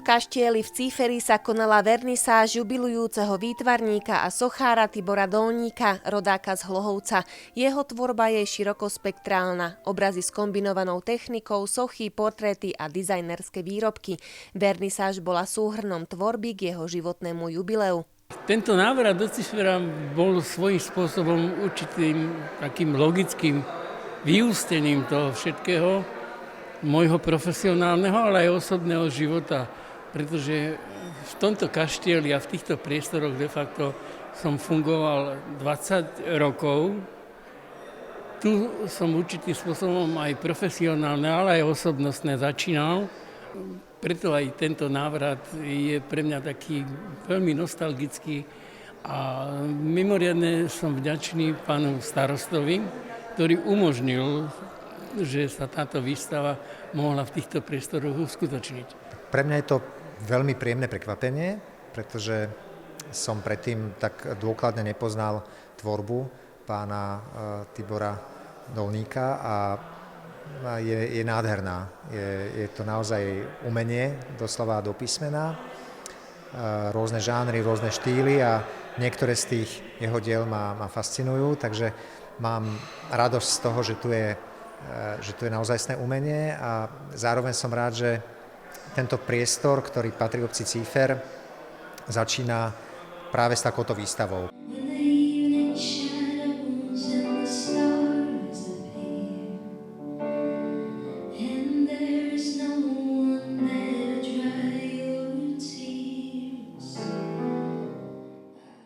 Kaštieli v Cíferi sa konala vernisáž jubilujúceho výtvarníka a sochára Tibora Dolníka, rodáka z Hlohovca. Jeho tvorba je širokospektrálna. Obrazy s kombinovanou technikou, sochy, portréty a dizajnerské výrobky. Vernisáž bola súhrnom tvorby k jeho životnému jubileu. Tento návrat do Cífera bol svojím spôsobom určitým takým logickým vyústením toho všetkého, môjho profesionálneho, ale aj osobného života. Pretože v tomto kaštieli a v týchto priestoroch de facto som fungoval 20 rokov. Tu som určitým spôsobom aj profesionálne, ale aj osobnostné začínal. Preto aj tento návrat je pre mňa taký veľmi nostalgický a mimoriadne som vďačný pánu starostovi, ktorý umožnil, že sa táto výstava mohla v týchto priestoroch uskutočniť. Pre mňa je to veľmi príjemné prekvapenie, pretože som predtým tak dôkladne nepoznal tvorbu pána Tibora Dolníka a je nádherná. Je to naozaj umenie, doslova do písmena, rôzne žánry, rôzne štýly a niektoré z tých jeho diel ma fascinujú, takže mám radosť z toho, že tu je naozajstné umenie a zároveň som rád, že tento priestor, ktorý patrí obci Cífer, začína práve s takouto výstavou.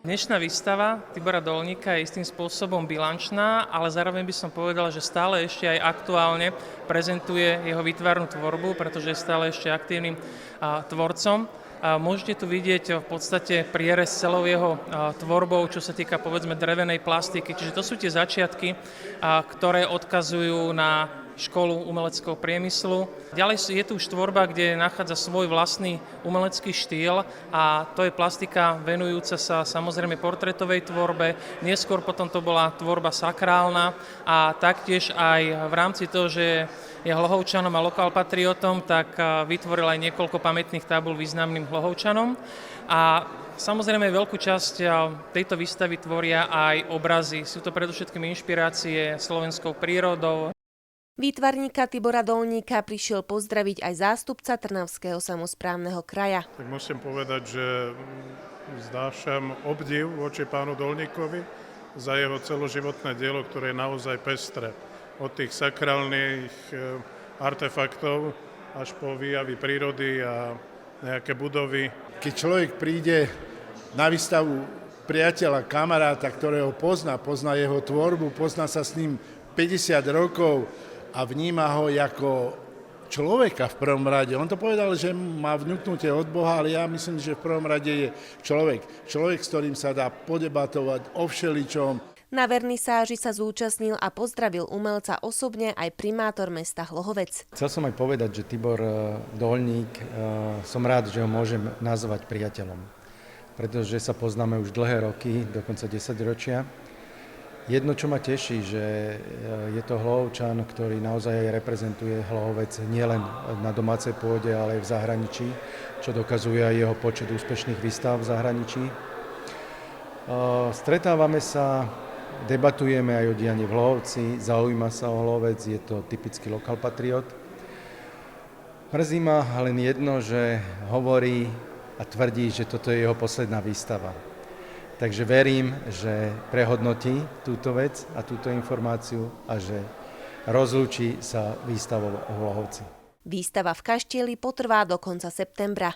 Dnešná výstava Tibora Dolníka je istým spôsobom bilančná, ale zároveň by som povedal, že stále ešte aj aktuálne prezentuje jeho výtvarnú tvorbu, pretože je stále ešte aktívnym tvorcom. Môžete tu vidieť v podstate prierez celou jeho tvorbou, čo sa týka povedzme drevenej plastiky, čiže to sú tie začiatky, ktoré odkazujú na školu umeleckého priemyslu. Ďalej je tu už tvorba, kde nachádza svoj vlastný umelecký štýl a to je plastika venujúca sa samozrejme portrétovej tvorbe. Neskôr potom to bola tvorba sakrálna a taktiež aj v rámci toho, že je Hlohovčanom a lokálpatriotom, tak vytvoril aj niekoľko pamätných tabúľ významným Hlohovčanom. A samozrejme veľkú časť tejto výstavy tvoria aj obrazy. Sú to predovšetkým inšpirácie slovenskou prírodou. Výtvarníka Tibora Dolníka prišiel pozdraviť aj zástupca Trnavského samosprávneho kraja. Tak musím povedať, že vznášam obdiv voči pánu Dolníkovi za jeho celoživotné dielo, ktoré je naozaj pestré. Od tých sakrálnych artefaktov až po výjavy prírody a nejaké budovy. Keď človek príde na výstavu priateľa, kamaráta, ktorého pozná jeho tvorbu, pozná sa s ním 50 rokov, a vníma ho ako človeka v prvom rade. On to povedal, že má vnúknutie od Boha, ale ja myslím, že v prvom rade je človek. Človek, s ktorým sa dá podebatovať o všeličom. Na vernisáži sa zúčastnil a pozdravil umelca osobne aj primátor mesta Hlohovec. Chcel som aj povedať, že Tibor Dolník, som rád, že ho môžem nazvať priateľom. Pretože sa poznáme už dlhé roky, dokonca 10 ročia. Jedno, čo ma teší, že je to Hlohovčan, ktorý naozaj reprezentuje Hlohovec nielen na domácej pôde, ale aj v zahraničí, čo dokazuje aj jeho počet úspešných výstav v zahraničí. Stretávame sa, debatujeme aj o dianí v Hlohovci, zaujíma sa o Hlohovec, je to typický lokálpatriot. Mrzí ma len jedno, že hovorí a tvrdí, že toto je jeho posledná výstava. Takže verím, že prehodnotí túto vec a túto informáciu a že rozlúči sa výstavou o Hlohovci. Výstava v Kaštieli potrvá do konca septembra.